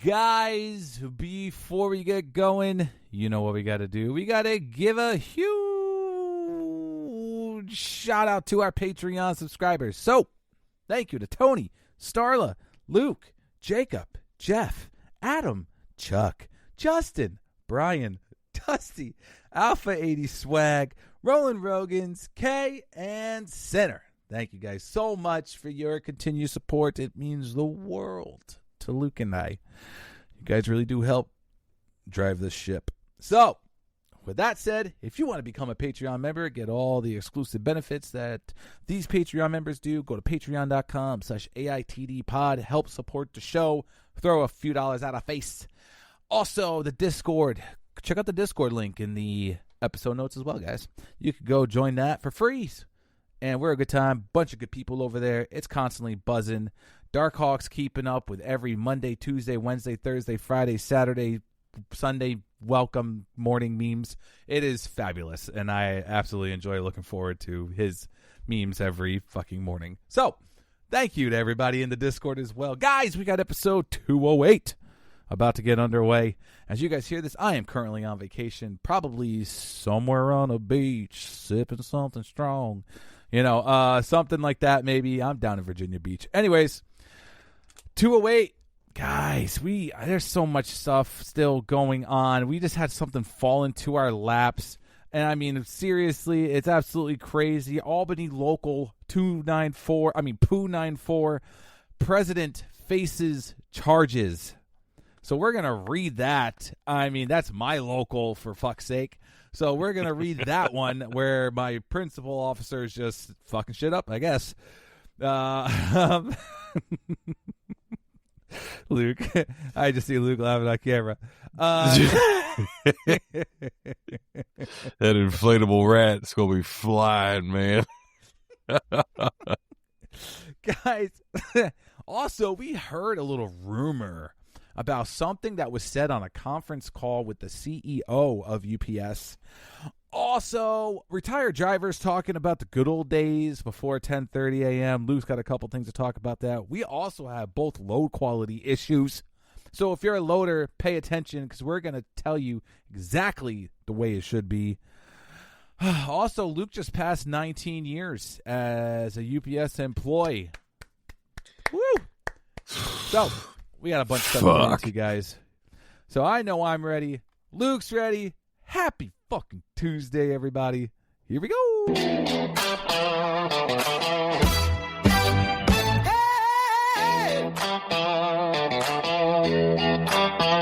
Guys, before we get going, you know what we got to do. We got to give a huge shout out to our Patreon subscribers. So, thank you to Tony, Starla, Luke, Jacob, Jeff, Adam, Chuck, Justin, Brian, Dusty, Alpha 80 Swag, Roland Rogans, Kay, and Center. Thank you guys so much for your continued support. It means the world to Luke and I. You guys really do help drive this ship. So, with that said, if you want to become a Patreon member, get all the exclusive benefits that these Patreon members do, go to patreon.com/AITDpod. Help support the show. Throw a few dollars at our face. Also, the Discord. Check out the Discord link in the episode notes as well, guys. You could go join that for free. And we're a good time. Bunch of good people over there. It's constantly buzzing. Darkhawk's keeping up with every Monday, Tuesday, Wednesday, Thursday, Friday, Saturday, Sunday welcome morning memes. It is fabulous, and I absolutely enjoy looking forward to his memes every fucking morning. So, thank you to everybody in the Discord as well. Guys, we got episode 208 about to get underway. As you guys hear this, I am currently on vacation, probably somewhere on a beach, sipping something strong. You know, something like that maybe. I'm down in Virginia Beach. Anyways, 208. Guys, there's so much stuff still going on. We just had something fall into our laps. And I mean, seriously, it's absolutely crazy. Albany Local 294, President faces charges. So we're going to read that. I mean, that's my local, for fuck's sake. So we're going to read that one where my principal officer is just fucking shit up, I guess. Luke. I just see Luke laughing on camera. That inflatable rat's going to be flying, man. Guys, also, we heard a little rumor about something that was said on a conference call with the CEO of UPS. Also, retired drivers talking about the good old days before 10:30 a.m. Luke's got a couple things to talk about that. We also have both load quality issues. So if you're a loader, pay attention because we're going to tell you exactly the way it should be. Also, Luke just passed 19 years as a UPS employee. Woo! So, we got a bunch of stuff to get into, guys. So I know I'm ready. Luke's ready. Happy fucking Tuesday, everybody. Here we go. Hey!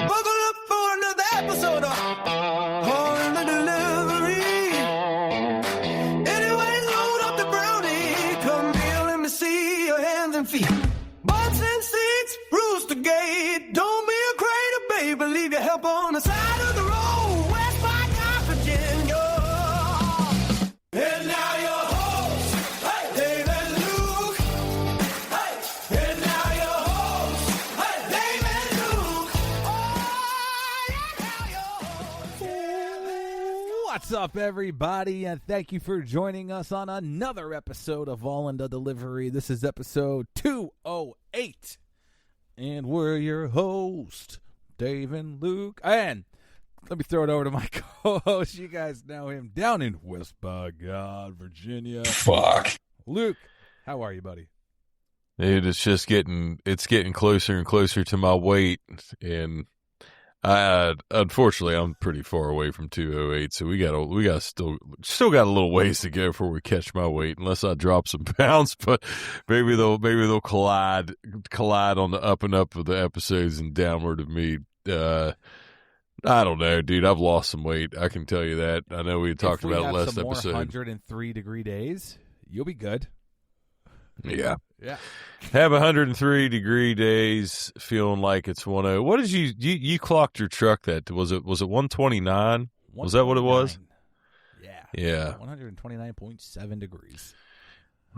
Buckle up for another episode of On the Delivery. Anyway, load up the brownie. Come here, let me see your hands and feet. Butts and seats, rules to gate. Don't be a crater, baby. Leave your help on the side of the road. West by Virginia. And now your host, hey, Dave and Luke. Hey, and now your host, hey, Dave and Luke. Oh, and now your host. What's up, everybody? And thank you for joining us on another episode of All in the Delivery. This is episode 208. And we're your host, Dave and Luke. And let me throw it over to my co-host. You guys know him down in West by Virginia. Fuck. Luke, how are you, buddy? Dude, it's getting closer and closer to my weight, and unfortunately I'm pretty far away from 208, so we got still got a little ways to go before we catch my weight, unless I drop some pounds. But maybe they'll collide on the up and up of the episodes and downward of me. I don't know, dude. I've lost some weight. I can tell you that. I know we talked about it last episode. 103-degree days, you'll be good. Yeah. Yeah. Have 103-degree days, feeling like it's 10. What did you clocked your truck that? Was it 129? Was that what it was? Yeah. 129.7 degrees.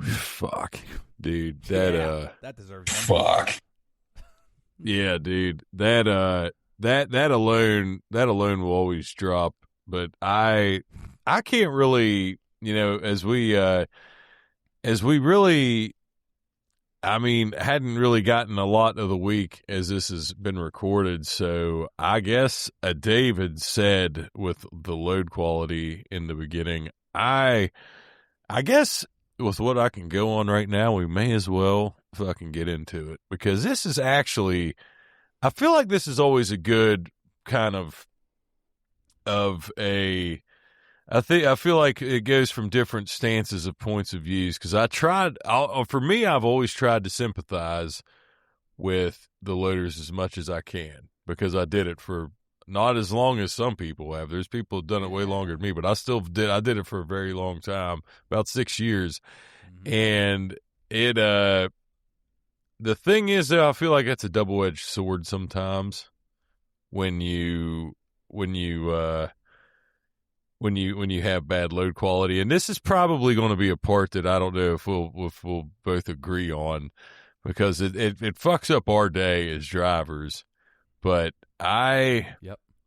Fuck. Dude, that deserves fuck. Yeah, dude. That alone will always drop, but I can't really, as we really, I mean, hadn't really gotten a lot of the week as this has been recorded. So I guess Dave had said with the load quality in the beginning, I guess with what I can go on right now, we may as well fucking get into it, because this is actually, I feel like this is always a good kind of a, I feel like it goes from different stances of points of views, because for me, I've always tried to sympathize with the loaders as much as I can, because I did it for not as long as some people have. There's people who've done it way longer than me, but I did it for a very long time, about 6 years. And it, the thing is, though, I feel like it's a double-edged sword sometimes when you have bad load quality. And this is probably going to be a part that I don't know if we'll both agree on, because it fucks up our day as drivers. But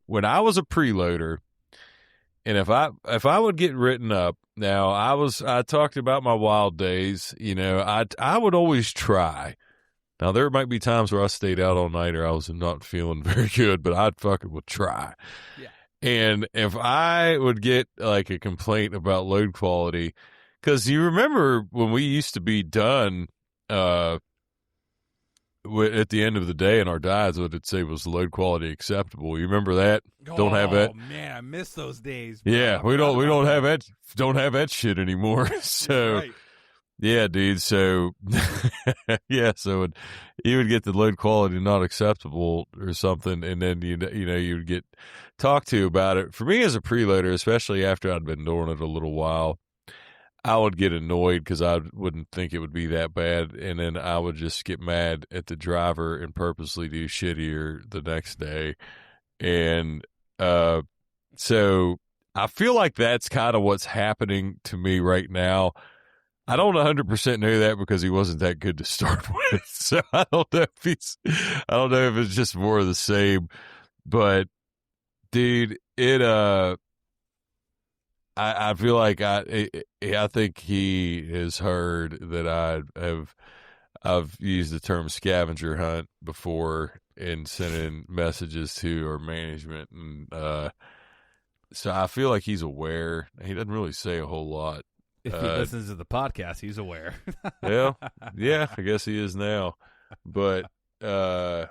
when I was a preloader, and if I would get written up, now I talked about my wild days, I would always try. Now there might be times where I stayed out all night or I was not feeling very good, but I fucking would try. Yeah. And if I would get like a complaint about load quality, because you remember when we used to be done at the end of the day, and our dies, what it'd say was load quality acceptable. You remember that? Don't have that. Oh man, I miss those days. Bro. Yeah, we don't have that shit anymore. So. Right. Yeah, dude. So, yeah. So you would get the load quality not acceptable or something, and then you would get talked to about it. For me as a preloader, especially after I'd been doing it a little while, I would get annoyed because I wouldn't think it would be that bad, and then I would just get mad at the driver and purposely do shittier the next day. And so I feel like that's kind of what's happening to me right now. I don't 100% know that because he wasn't that good to start with. So I don't know if it's just more of the same. But dude, I feel like I think he has heard that I've used the term scavenger hunt before in sending messages to our management, and so I feel like he's aware. He doesn't really say a whole lot. If he listens to the podcast, he's aware. Yeah, I guess he is now. But I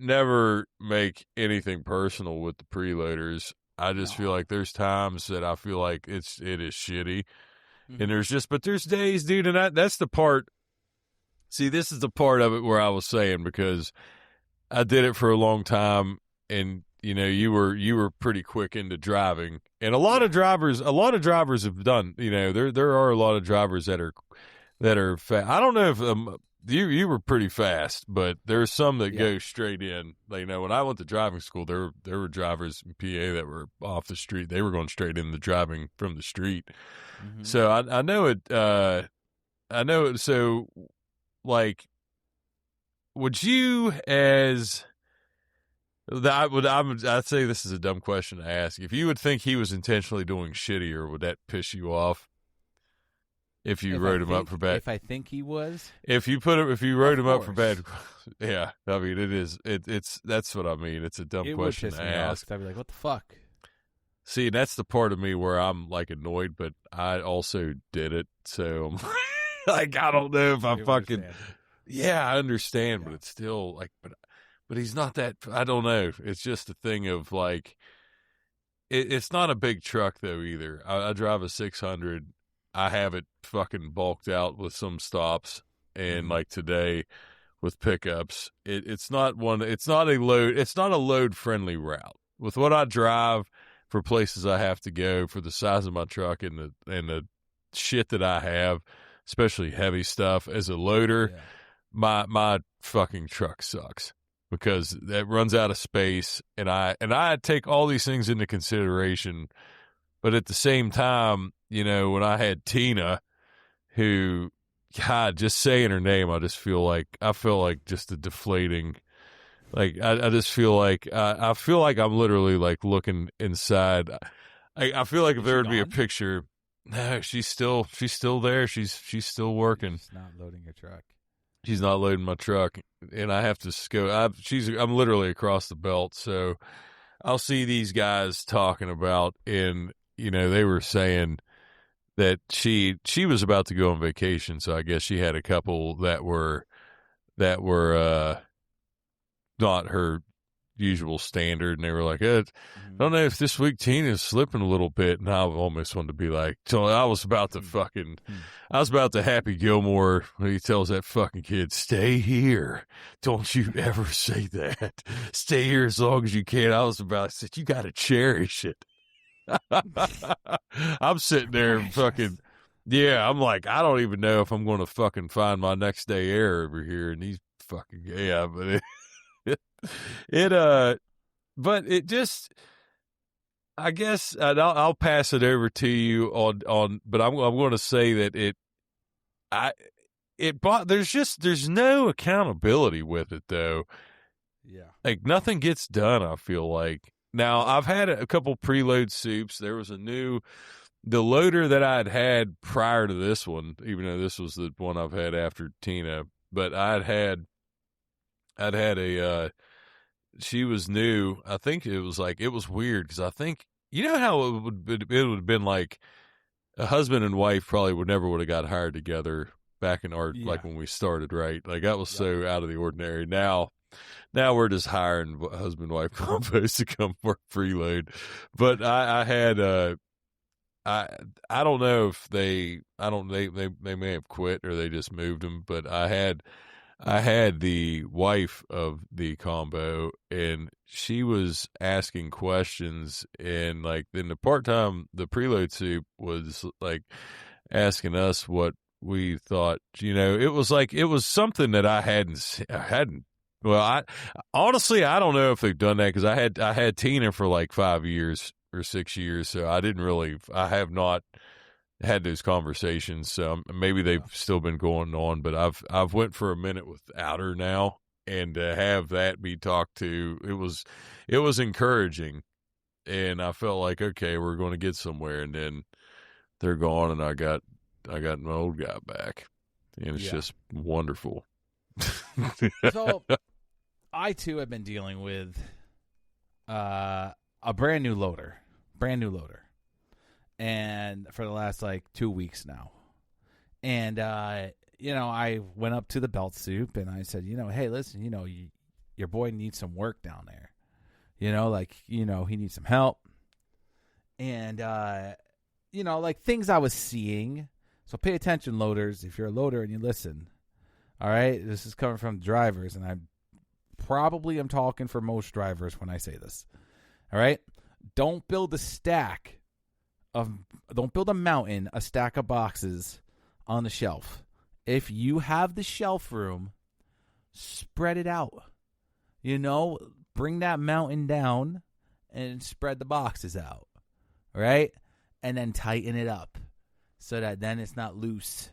never make anything personal with the preloaders. I just feel like there's times that I feel like it is shitty, and there's days, dude, and that's the part. See, this is the part of it where I was saying, because I did it for a long time, and you were pretty quick into driving, and a lot of drivers have done. There are a lot of drivers that are fast. I don't know if you were pretty fast, but there's some that go straight in. When I went to driving school, there were drivers in PA that were off the street. They were going straight into driving from the street. Mm-hmm. So I know it. I know it. So, like, would you as I'd say this is a dumb question to ask. If you would think he was intentionally doing shittier, would that piss you off? If you wrote him up for bad, if I think he was, if you wrote him up for bad, yeah. I mean, that's what I mean. It's a dumb question to ask. I'd be like, what the fuck? See, that's the part of me where I'm like annoyed, but I also did it, so I'm like, I don't know if I fucking. Yeah, I understand, but it's still like, but he's not that. I don't know. It's just a thing of like, it's not a big truck though either. I drive a 600. I have it fucking bulked out with some stops, and like today with pickups, it's not a load friendly route. With what I drive for places I have to go, for the size of my truck and the shit that I have, especially heavy stuff as a loader, my fucking truck sucks because that runs out of space, and I take all these things into consideration, but at the same time, when I had Tina, who, God, just saying her name, I feel like just a deflating, like, I just feel like, I feel like I'm literally like looking inside. I feel like if there would be a picture, No, she's still there. She's still working. She's not loading your truck. She's not loading my truck, and I have to go. I'm literally across the belt, so I'll see these guys talking about, and they were saying that she was about to go on vacation, so I guess she had a couple that were not her usual standard, and they were like, I don't know if this week Tina's slipping a little bit, and I almost wanted to be like, so I was about to Happy Gilmore when he tells that fucking kid, stay here, don't you ever say that, stay here as long as you can. I said, you gotta cherish it. I'm sitting there and fucking, yeah, I'm like, I don't even know if I'm going to fucking find my next day air over here, and he's fucking, yeah, but but it just, I guess, and I'll pass it over to you on, but I'm going to say that there's no accountability with it though. Yeah. Like nothing gets done, I feel like. Now I've had a couple preload soups. There was the loader that I'd had prior to this one, even though this was the one I've had after Tina, but I'd had a, she was new. I think it was weird because I think, how it would have been like a husband and wife probably would have got hired together back in like when we started, right? Like that was so out of the ordinary. Now we're just hiring husband wife combos to come work preload. But I had I don't know if they may have quit or they just moved them, but I had the wife of the combo, and she was asking questions, and like then the preload soup was like asking us what we thought. It was something that I hadn't. Well, I honestly I don't know if they've done that because I had Tina for like 5 years or 6 years, so I have not had those conversations, so maybe they've still been going on, but I've went for a minute without her now, and to have that be talked to, it was encouraging, and I felt like, okay, we're going to get somewhere, and then they're gone, and I got my old guy back, and it's just wonderful. So I too have been dealing with a brand new loader. And for the last like 2 weeks now. And, I went up to the belt soup and I said, hey, listen, your boy needs some work down there. He needs some help. And, like things I was seeing. So pay attention, loaders, if you're a loader and you listen. All right. This is coming from drivers, and I'm talking for most drivers when I say this. All right. Don't build a mountain, a stack of boxes on the shelf. If you have the shelf room, spread it out. Bring that mountain down and spread the boxes out. Right? And then tighten it up so that then it's not loose.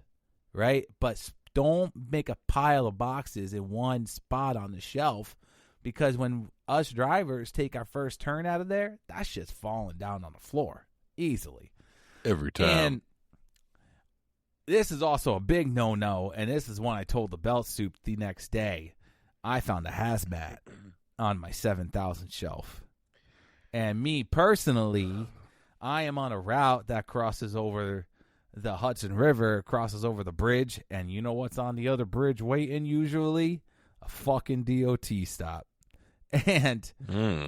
Right? But don't make a pile of boxes in one spot on the shelf, because when us drivers take our first turn out of there, that shit's falling down on the floor easily. Every time. And this is also a big no-no, and this is one I told the belt soup the next day. I found a hazmat on my 7,000 shelf. And me personally, I am on a route that crosses over the Hudson River, crosses over the bridge, and you know what's on the other bridge waiting usually? A fucking DOT stop. And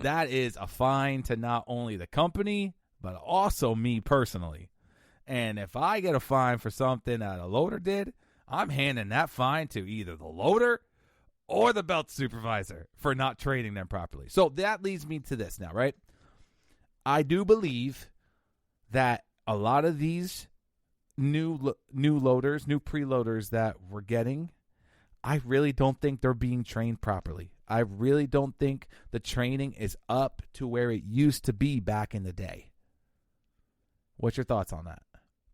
that is a fine to not only the company, but also me personally. And if I get a fine for something that a loader did, I'm handing that fine to either the loader or the belt supervisor for not training them properly. So that leads me to this now, right? I do believe that a lot of these new loaders, new preloaders that we're getting, I really don't think they're being trained properly. I really don't think the training is up to where it used to be back in the day. What's your thoughts on that?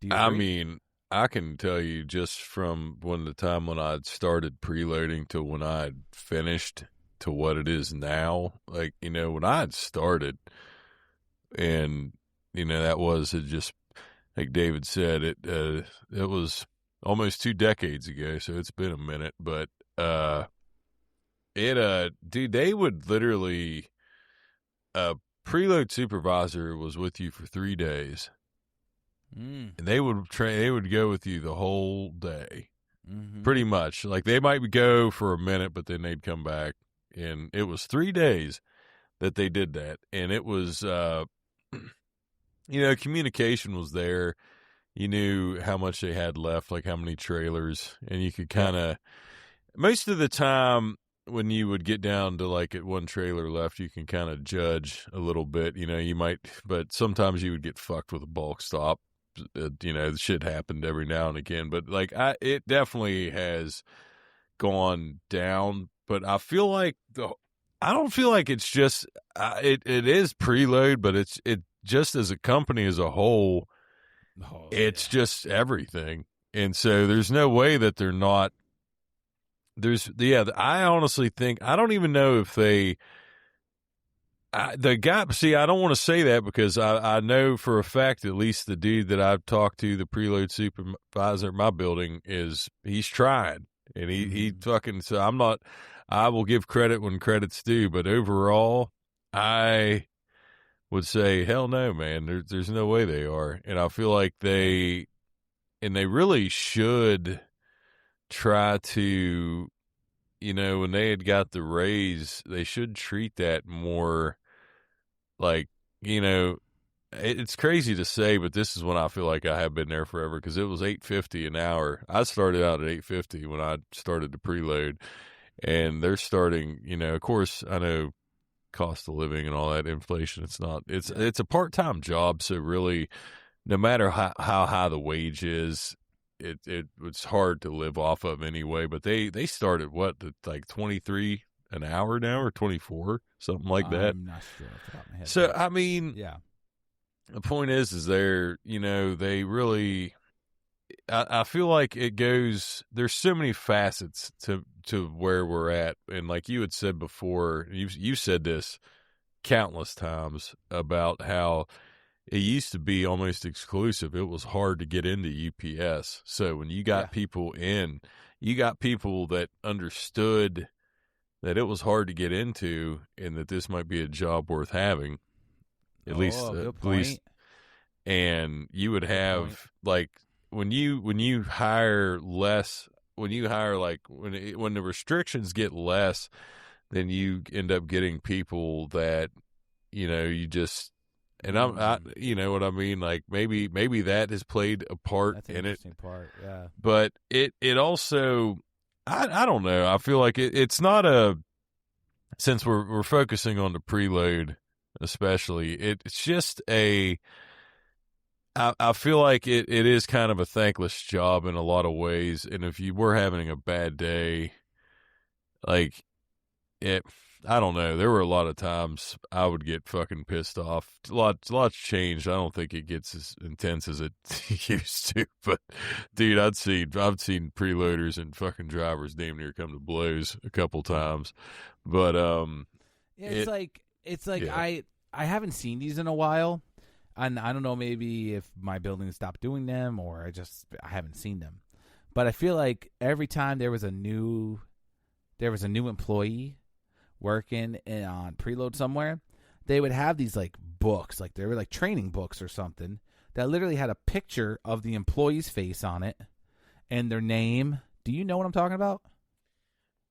Do you agree? I mean, I can tell you just from the time when I'd started preloading to when I'd finished to what it is now. Like, when I had started, and, that was it like David said, it was almost 2 decades ago, so it's been a minute. But dude, they would literally, a preload supervisor was with you for 3 days, and they would go with you the whole day, pretty much. Like they might go for a minute, but then they'd come back, and it was 3 days that they did that, and it was, communication was there. You knew how much they had left, like how many trailers, and you could kind of, most of the time when you would get down to like at one trailer left, you can kind of judge a little bit, you might, but sometimes you would get fucked with a bulk stop. The shit happened every now and again, but like it definitely has gone down, but I feel like I don't feel like it's just, it is preload, but it just as a company as a whole, it's just everything. And so there's no way that they're not, I honestly think, I don't even know if I don't want to say that because I know for a fact, at least the dude that I've talked to, the preload supervisor at my building, he's tried. And he fucking, so I will give credit when credit's due, but overall, I would say, hell no, man, there's no way they are. And I feel like they really should try to, when they had got the raise, they should treat that more like, it's crazy to say, but this is when I feel like I have been there forever, because it was $8.50 an hour. I started out at $8.50 when I started to preload, and they're starting, of course, I know cost of living and all that, inflation. It's a part-time job, so really, no matter how high the wage is, it's hard to live off of anyway. But they started like 23 an hour now, or 24, something like that. I'm not sure off the top of my head. So I mean, yeah. The point is they're, they really, I feel like there's so many facets to where we're at. And like you had said before, you said this countless times about how it used to be almost exclusive. It was hard to get into UPS. So when you got people in, you got people that understood that it was hard to get into and that this might be a job worth having. At least, and you would have like when you hire less, when the restrictions get less, then you end up getting people that you just, and I you know what I mean, like maybe that has played a part in it. Yeah. But it also, I don't know. I feel like it's not a, since we're focusing on the preload. Especially, it's just I feel like it is kind of a thankless job in a lot of ways. And if you were having a bad day, like I don't know. There were a lot of times I would get fucking pissed off. Lots changed. I don't think it gets as intense as it used to. But dude, I've seen preloaders and fucking drivers damn near come to blows a couple times. But it's like I haven't seen these in a while, and I don't know, maybe if my building stopped doing them or I haven't seen them. But I feel like every time there was a new employee working on preload somewhere, they would have these like books, like they were like training books or something, that literally had a picture of the employee's face on it and their name. Do you know what I'm talking about?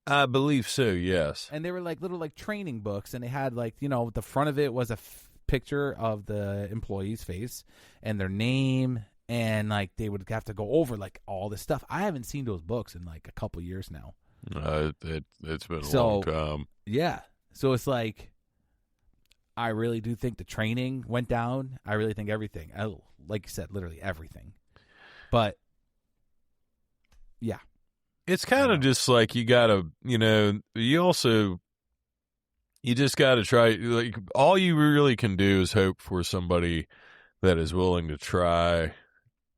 I believe so, yes. And they were like little like training books, and they had like, the front of it was a picture of the employee's face and their name, and like they would have to go over like all this stuff. I haven't seen those books in like a couple years now. It's been a long time. Yeah. So it's like, I really do think the training went down. I really think everything, like you said, literally everything. But yeah. It's kind of just like you gotta, you just gotta try, like, all you really can do is hope for somebody that is willing to try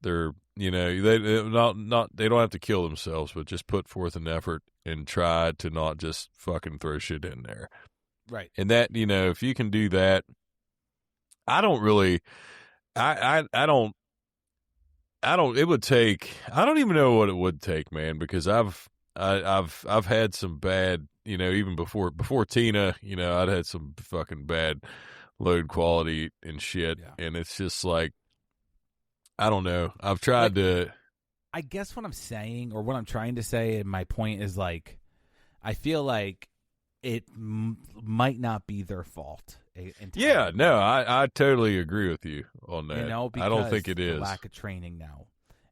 their, they don't have to kill themselves, but just put forth an effort and try to not just fucking throw shit in there. Right. And that, if you can do that, I don't really, I don't, It would take, I don't even know what it would take, man, because I've had some bad, even before Tina, I'd had some fucking bad load quality and shit. Yeah. And it's just like, I don't know. I've tried to. I guess what I'm saying, or what I'm trying to say, and my point is like, I feel like it might not be their fault. Entirely. Yeah, no, I totally agree with you on that. Because I don't think it is. Lack of training now,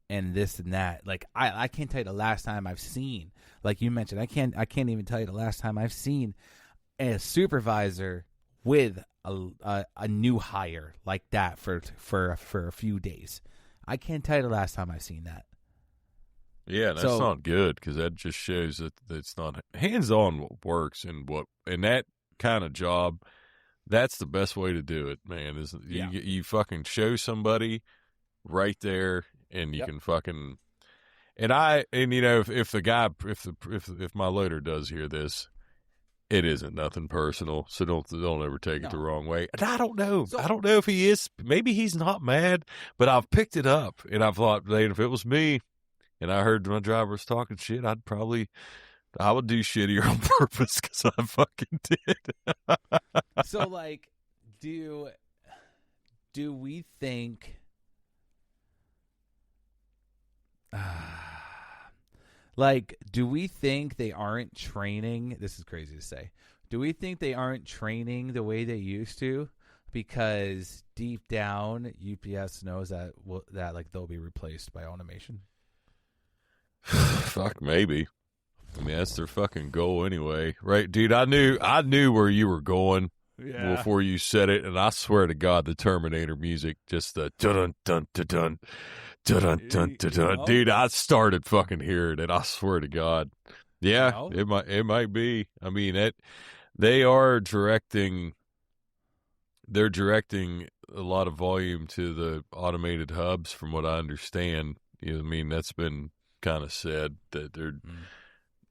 and this and that. Like I can't tell you the last time I've seen, like you mentioned, I can't even tell you the last time I've seen a supervisor with a new hire like that for a few days. I can't tell you the last time I've seen that. Yeah, that's not good, because that just shows that it's not hands-on what works, and that kind of job, that's the best way to do it, man. Is you fucking show somebody right there, and you can fucking if the guy if my loader does hear this, it isn't nothing personal, so don't ever take it the wrong way. And I don't know. I don't know if he is. Maybe he's not mad, but I've picked it up, and I've thought, man, if it was me and I heard my driver was talking shit, I would do shittier on purpose, because I fucking did. So, like, do we think? Do we think they aren't training? This is crazy to say. Do we think they aren't training the way they used to? Because deep down, UPS knows that they'll be replaced by automation. Fuck, maybe. I mean, that's their fucking goal anyway, right, dude? I knew where you were going before you said it, and I swear to God, the Terminator music, just the dun dun dun dun dun dun dun dun. Dude, I started fucking hearing it. I swear to God. Yeah, it might be. I mean, they are directing. They're directing a lot of volume to the automated hubs, from what I understand. I mean, that's been kind of said that they're.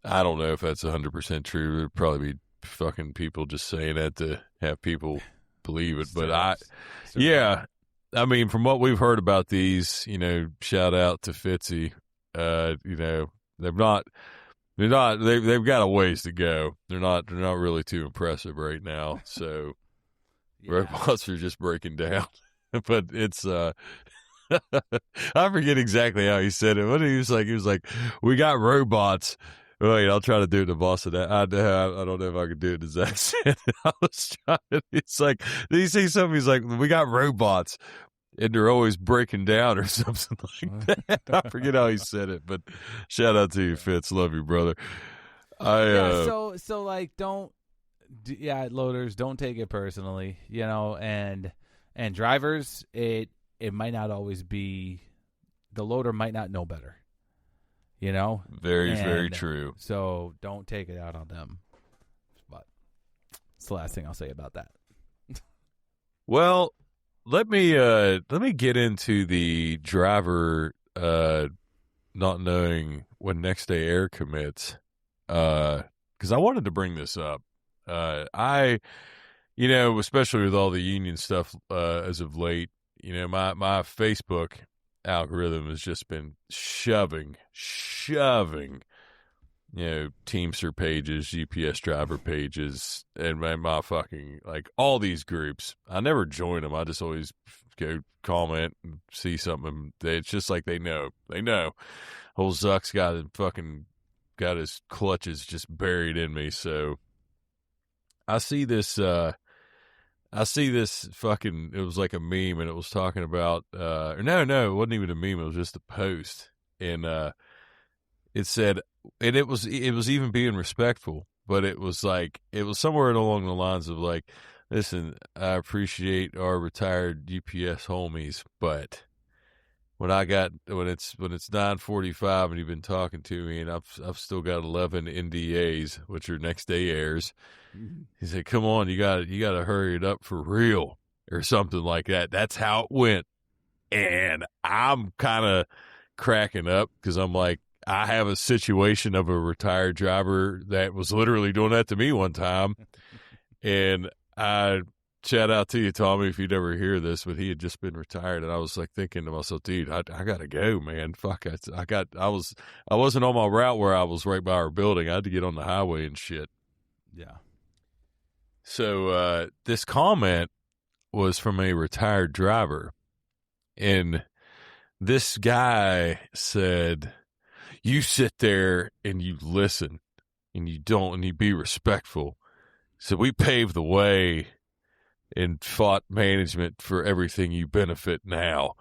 I don't know if that's 100% true. There'd probably be fucking people just saying that to have people believe it. But I mean, from what we've heard about these, shout out to Fitzy. They've got a ways to go. They're not really too impressive right now. So robots are just breaking down. But it's I forget exactly how he said it. What he was like, we got robots. Wait, I'll try to do it to Boston. I don't know if I can do it as accent. I was trying. It's like, did he say something? He's like, we got robots, and they're always breaking down, or something like that. I forget how he said it, but shout out to you, Fitz. Love you, brother. So like, loaders, don't take it personally, and drivers, it might not always be, the loader might not know better. Very true. So don't take it out on them. But it's the last thing I'll say about that. Well, let me get into the driver not knowing when next day air commits, because I wanted to bring this up. Especially with all the union stuff as of late, my Facebook algorithm has just been shoving Teamster pages, GPS driver pages, and my fucking, like, all these groups. I never join them. I just always go comment and see something. It's just like they know old Zuck's got his clutches just buried in me. So I see this fucking, it was like a meme, and it was talking about, no, it wasn't even a meme. It was just a post. And, it said, and it was even being respectful, but it was somewhere along the lines of like, listen, I appreciate our retired UPS homies, but when it's 9:45 and you've been talking to me, and I've still got 11 NDAs, which are next day airs. He said, "Come on, you got to hurry it up for real," or something like that. That's how it went, and I'm kind of cracking up, because I'm like, I have a situation of a retired driver that was literally doing that to me one time, and I shout out to you, Tommy, if you'd ever hear this, but he had just been retired, and I was like thinking to myself, dude, I gotta go, man. Fuck, I wasn't on my route where I was right by our building. I had to get on the highway and shit. Yeah. So this comment was from a retired driver, and this guy said, "You sit there and you listen, and you be respectful." So we paved the way and fought management for everything you benefit now.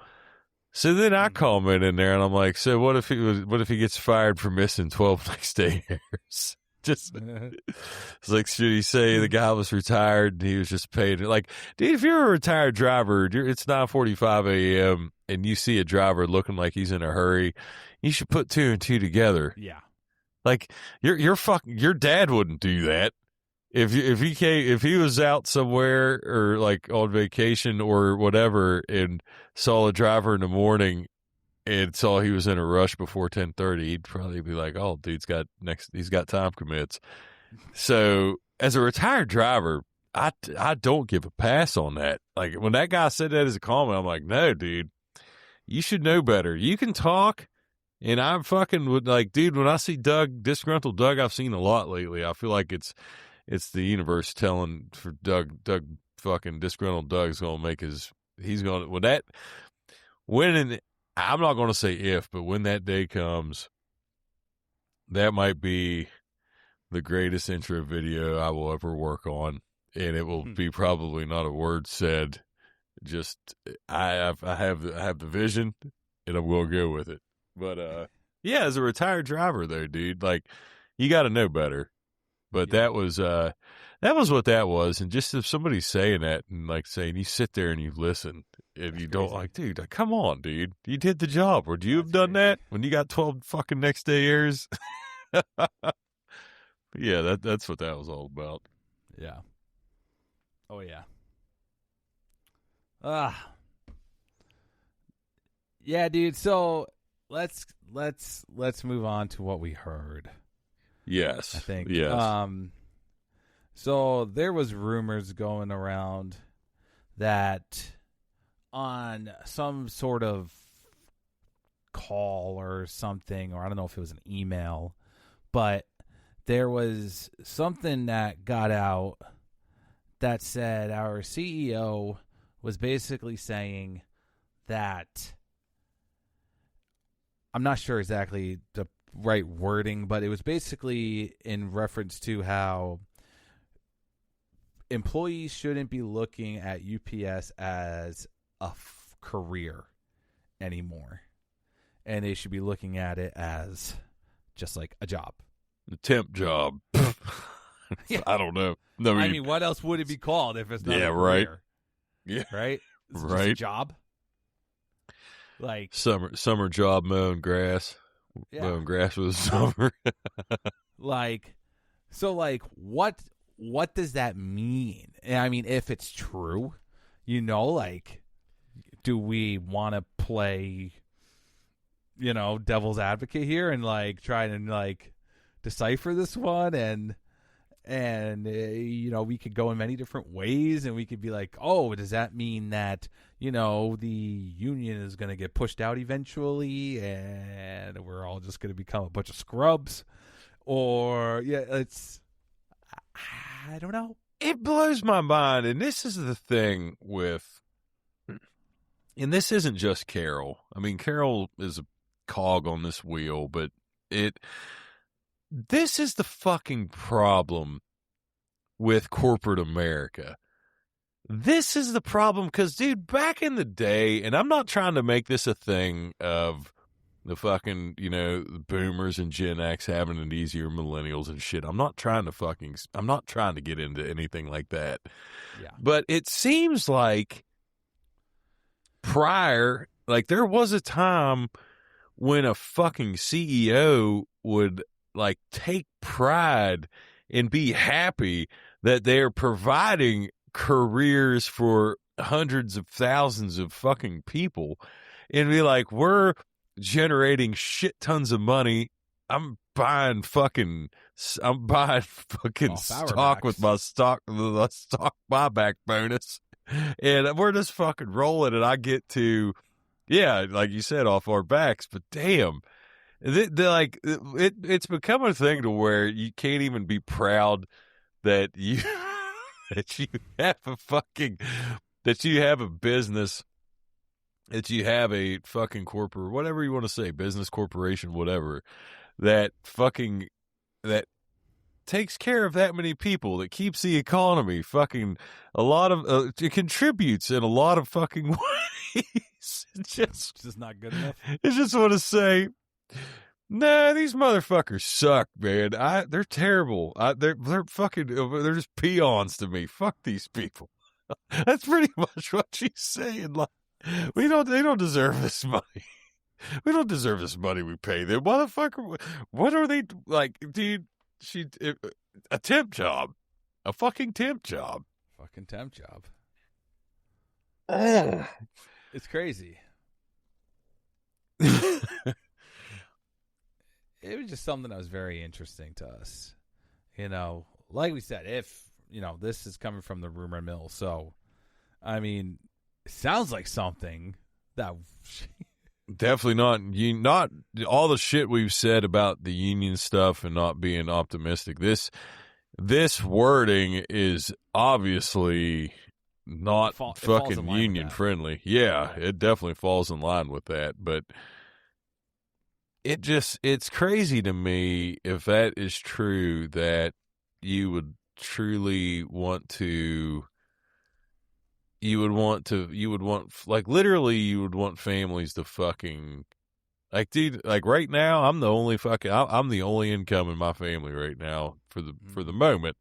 So then I comment in there and I'm like, so what if he gets fired for missing 12 next day airs? Just it's like, should he say the guy was retired and he was just paid? Like, dude, if you're a retired driver, it's 9:45 a.m. and you see a driver looking like he's in a hurry, you should put two and two together. Yeah. Like your dad wouldn't do that. If he was out somewhere or like on vacation or whatever and saw a driver in the morning and saw he was in a rush before 10:30, he'd probably be like, "Oh, dude's he's got time commits." So as a retired driver, I don't give a pass on that. Like when that guy said that as a comment, I'm like, no, dude, you should know better. You can talk. And I'm fucking with like, dude, when I see disgruntled Doug, I've seen a lot lately. I feel like it's the universe telling for Doug fucking disgruntled Doug's going to make I'm not going to say if, but when that day comes, that might be the greatest intro video I will ever work on. And it will be probably not a word said. Just, I have the vision and I'm going to go with it. But, yeah, as a retired driver though, dude, like you got to know better. But that was what that was. And just if somebody's saying that and like saying you sit there and you listen and that's you don't like, dude, like, come on, dude, you did the job. Would you have done that when you got 12 fucking next day airs? Yeah, that's what that was all about. Yeah. Oh yeah. Yeah, dude. So let's move on to what we heard. Yes. I think. Yes. So there was rumors going around that on some sort of call or something, or I don't know if it was an email, but there was something that got out that said our CEO was basically saying that, I'm not sure exactly the right wording, but it was basically in reference to how employees shouldn't be looking at UPS as a career anymore, and they should be looking at it as just like a job, the temp job. Yeah. I don't know. I mean, what else would it be called if it's not a right. career? Yeah, right. It's right. just a job. Like summer job mowing grass. Yeah. Mowing grass for the summer. Like, so like what does that mean? I mean, if it's true, like, do we want to play, devil's advocate here and like try and like decipher this one and we could go in many different ways and we could be like, oh, does that mean that the union is going to get pushed out eventually and we're all just going to become a bunch of scrubs? Or I don't know. It blows my mind, and this is the thing with, and this isn't just Carol. I mean, Carol is a cog on this wheel, but this is the fucking problem with corporate America. This is the problem because, dude, back in the day, and I'm not trying to make this a thing of the fucking, the boomers and Gen X having it easier, millennials and shit. I'm not trying to get into anything like that. Yeah. But it seems like there was a time when a fucking CEO would like take pride and be happy that they're providing careers for hundreds of thousands of fucking people and be like, we're generating shit tons of money I'm buying fucking stock with my stock buyback bonus, and we're just fucking rolling. And I get to, like you said, off our backs. But damn, it's become a thing to where you can't even be proud that you that you have a business, that you have a fucking corporate, whatever you want to say, business, corporation, whatever, that takes care of that many people, that keeps the economy fucking a lot of, it contributes in a lot of fucking ways. It's just not good enough. I just want to say, nah, these motherfuckers suck, man. They're terrible. They're fucking, they're just peons to me. Fuck these people. That's pretty much what she's saying. Like, they don't deserve this money. We don't deserve this money we pay them. Motherfucker, what are they, like, dude, a temp job. A fucking temp job. Fucking temp job. It's crazy. It was just something that was very interesting to us. You know, like we said, if, you know, this is coming from the rumor mill. So, I mean, it sounds like something that... Definitely not all the shit we've said about the union stuff and not being optimistic. This wording is obviously not fucking union friendly. Yeah, it definitely falls in line with that. But it's crazy to me if that is true, that you would truly want to. You would want like, literally, you would want families to fucking, like, dude, like right now, I'm the only income in my family right now for the moment.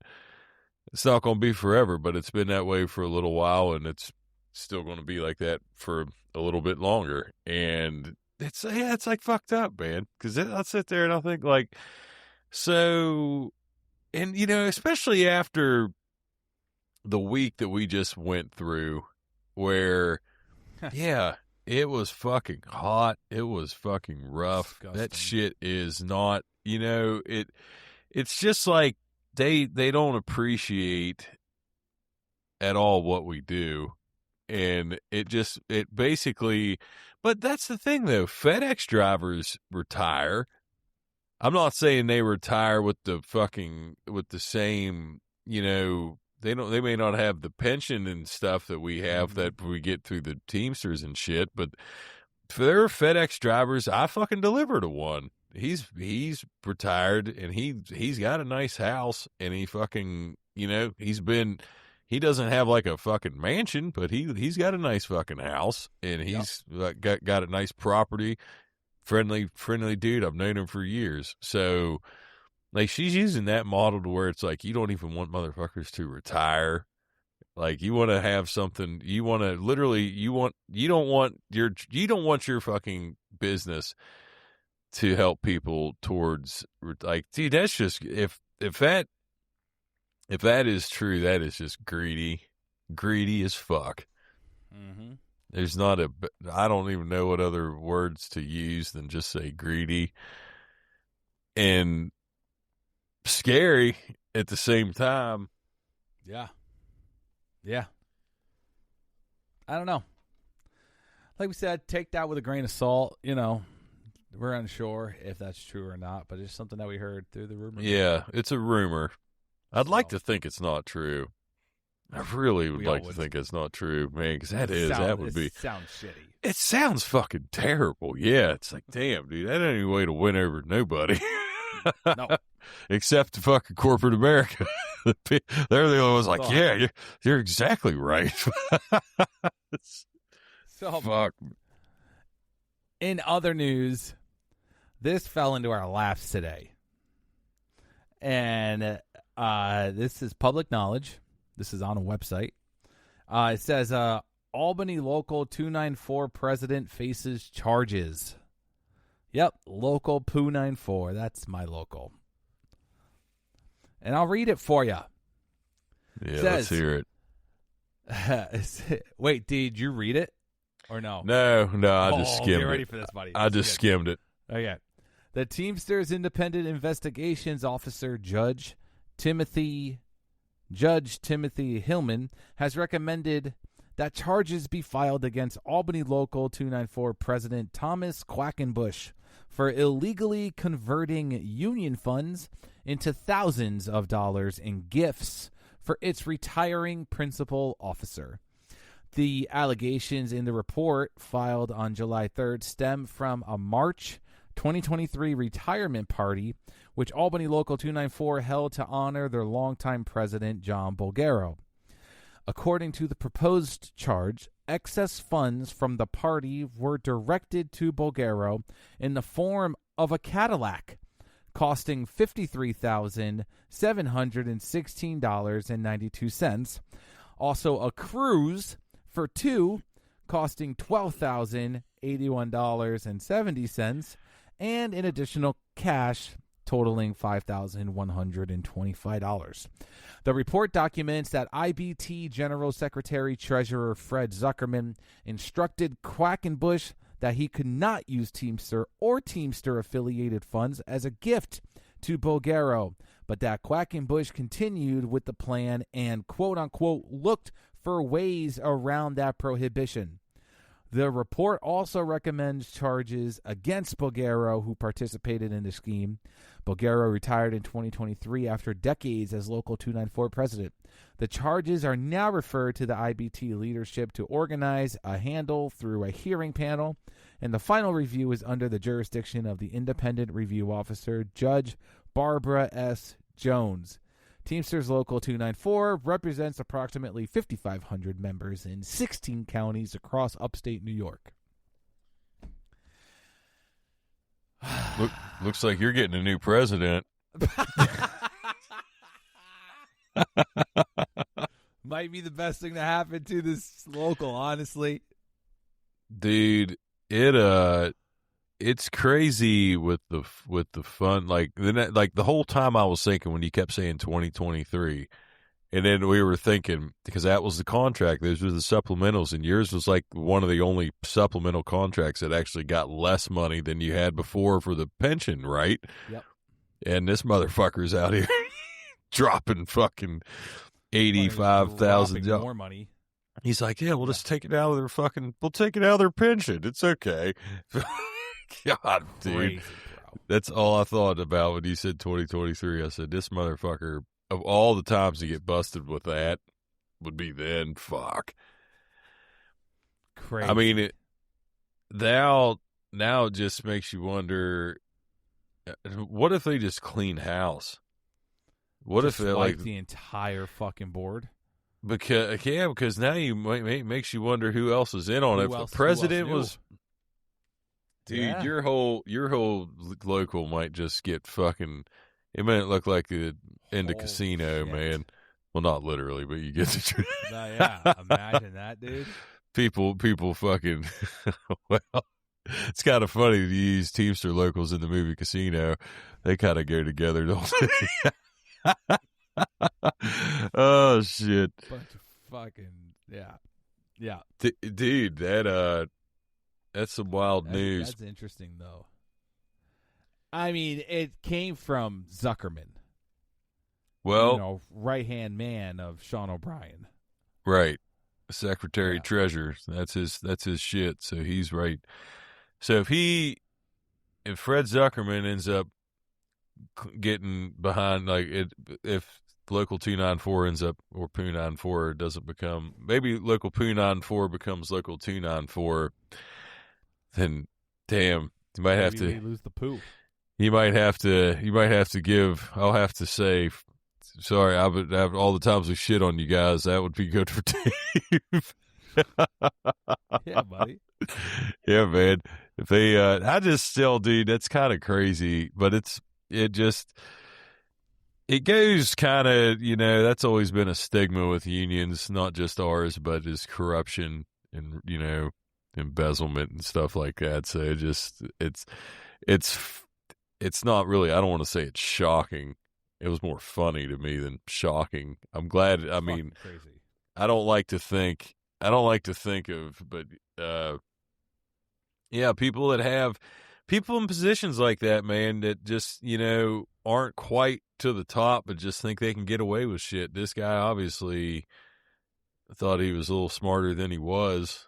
It's not going to be forever, but it's been that way for a little while, and it's still going to be like that for a little bit longer. And it's like fucked up, man. Because I'll sit there and I'll think, like, so, and, you know, especially after the week that we just went through, where, it was fucking hot. It was fucking rough. Disgusting. That shit is not, you know, it's just like they don't appreciate at all what we do. And it basically, but that's the thing though. FedEx drivers retire. I'm not saying they retire with the same, you know, they may not have the pension and stuff that we have that we get through the Teamsters and shit, but for their FedEx drivers, I fucking deliver to one. He's retired and he's got a nice house, and he fucking, you know, he doesn't have like a fucking mansion, but he's got a nice fucking house, and he's got a nice property. Friendly dude. I've known him for years. So, like, she's using that model to where it's like, you don't even want motherfuckers to retire. Like, you want to have something, you want to literally, you don't want your fucking business to help people towards, like, dude, that's just, if that is true, that is just greedy as fuck. Mm-hmm. There's I don't even know what other words to use than just say greedy. And scary at the same time. Yeah. I don't know. Like we said, take that with a grain of salt. You know, we're unsure if that's true or not, but it's something that we heard through the rumor. Yeah, it's a rumor. I'd like to think it's not true. I really would like to think it's not true, man, because that would be. It sounds shitty. It sounds fucking terrible. Yeah, it's like, damn, dude, that ain't any way to win over nobody. No. Except the fucking corporate America. They're the only ones like, yeah, you're exactly right. So, fuck. In other news, this fell into our laps today. And this is public knowledge. This is on a website. It says, Albany Local 294 president faces charges. Yep, Local 294. That's my local. And I'll read it for you. Yeah, let's hear it. Wait, did you read it or no? No, I just skimmed it. Get ready for this, buddy. I just skimmed it. Okay. The Teamsters Independent Investigations Officer Judge Timothy Hillman has recommended that charges be filed against Albany Local 294 President Thomas Quackenbush for illegally converting union funds into thousands of dollars in gifts for its retiring principal officer. The allegations in the report filed on July 3rd stem from a March 2023 retirement party, which Albany Local 294 held to honor their longtime president, John Bulgaro. According to the proposed charge, excess funds from the party were directed to Bulgaro in the form of a Cadillac, costing $53,716.92, also a cruise for two, costing $12,081.70, and an additional cash totaling $5,125. The report documents that IBT General Secretary Treasurer Fred Zuckerman instructed Quackenbush that he could not use Teamster or Teamster-affiliated funds as a gift to Bulgaro, but that Quackenbush continued with the plan and, quote-unquote, looked for ways around that prohibition. The report also recommends charges against Bulgaro, who participated in the scheme. Bulgaro retired in 2023 after decades as Local 294 president. The charges are now referred to the IBT leadership to organize a handle through a hearing panel, and the final review is under the jurisdiction of the independent review officer, Judge Barbara S. Jones. Teamsters Local 294 represents approximately 5,500 members in 16 counties across upstate New York. Looks like you're getting a new president. Might be the best thing to happen to this local, honestly. Dude, it's crazy with the fun. Like the whole time I was thinking when you kept saying 2023, and then we were thinking because that was the contract. Those were the supplementals, and yours was like one of the only supplemental contracts that actually got less money than you had before for the pension, right? Yep. And this motherfucker's out here dropping fucking $85,000 more money. He's like, yeah, we'll just take it out of their we'll take it out of their pension. It's okay. God, dude. Crazy, bro. That's all I thought about when you said 2023. I said, this motherfucker, of all the times to get busted with that, would be then. Fuck. Crazy. I mean, now it just makes you wonder, what if they just clean house? What just if they like the entire fucking board? Because now makes you wonder who else is in on it. If the president was, dude, Yeah. your whole local might just get fucking. It might look like the end of Casino, shit. man. Well, not literally, but you get the. No, yeah, imagine that, dude. People fucking. Well, it's kind of funny to use Teamster locals in the movie Casino. They kind of go together, don't they? Oh shit! Bunch of fucking yeah. Dude, that's some wild news. That's interesting, though. I mean, it came from Zuckerman. Well, right hand man of Sean O'Brien. Right, Secretary Treasurer. That's his shit. So he's right. So if Fred Zuckerman ends up getting behind, like if Local 294 ends up, or Poo 94 doesn't become, maybe Local Poo 94 becomes Local 294, then damn, you might have to lose the poo. You might have to give. I'll have to say, sorry. I would have all the times we shit on you guys. That would be good for Dave. Yeah, buddy. Yeah, man. If they, I just still, dude, that's kind of crazy. But it goes kind of, that's always been a stigma with unions, not just ours, but is corruption and embezzlement and stuff like that. So it's not really, I don't want to say it's shocking. It was more funny to me than shocking. I'm glad. I mean, crazy. I don't like to think of, but yeah, people that have people in positions like that, man, that just, aren't quite to the top, but just think they can get away with shit. This guy obviously thought he was a little smarter than he was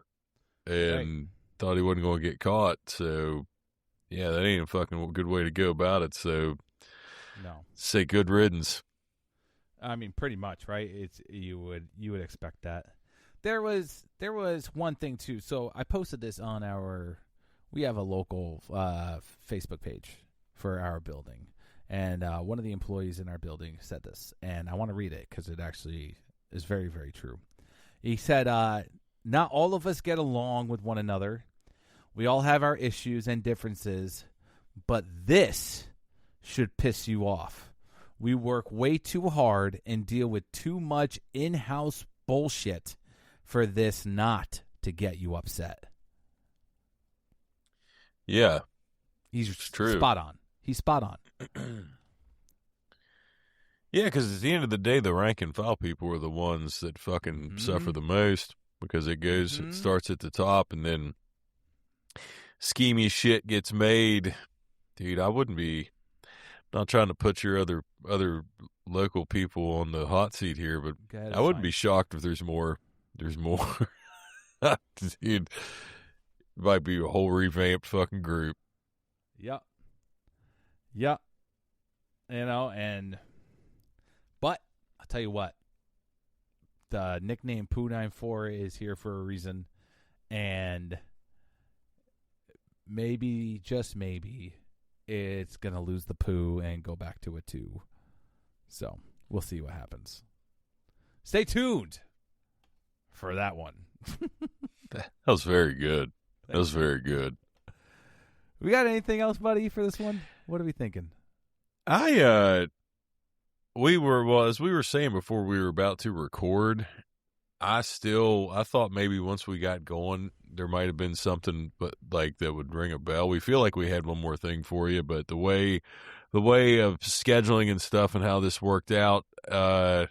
and thought he wasn't going to get caught. So, yeah, that ain't a fucking good way to go about it. So, No. say good riddance. I mean, pretty much, right? It's you would expect that. There was one thing too. So I posted this on we have a local Facebook page for our building, and one of the employees in our building said this, and I want to read it because it actually is very, very true. He said, "Not all of us get along with one another. We all have our issues and differences, but this should piss you off. We work way too hard and deal with too much in-house bullshit for this not to get you upset." Yeah. He's true. Spot on. He's spot on. Yeah, because at the end of the day, the rank and file people are the ones that fucking suffer the most, because it starts at the top, and then schemy shit gets made. Dude, I wouldn't be... Not trying to put your other local people on the hot seat here, but I wouldn't be shocked if there's more. There's more. Dude, it might be a whole revamped fucking group. Yep. But I'll tell you what, the nickname Poo94 is here for a reason, and maybe, just maybe, it's going to lose the poo and go back to a 2. So, we'll see what happens. Stay tuned for that one. That was very good. That was very good. We got anything else, buddy, for this one? What are we thinking? As we were saying before we were about to record, I thought maybe once we got going, there might have been something, but like that would ring a bell. We feel like we had one more thing for you, but the way of scheduling and stuff and how this worked out, it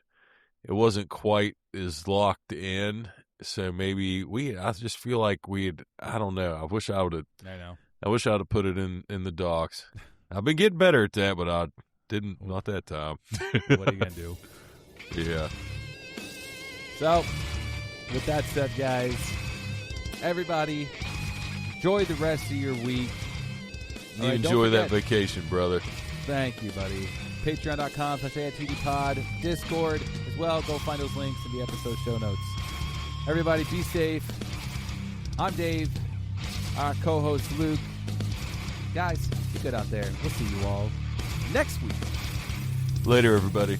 wasn't quite as locked in. So maybe I just feel like I don't know. I wish I would have put it in the docs. I've been getting better at that, but I didn't, not that time. What are you going to do? Yeah. So, with that said, guys, everybody, enjoy the rest of your week. You enjoy that vacation, brother. Thank you, buddy. Patreon.com/ATVPod, Discord as well. Go find those links in the episode show notes. Everybody, be safe. I'm Dave. Our co-host, Luke. Guys, be good out there. We'll see you all next week. Later, everybody.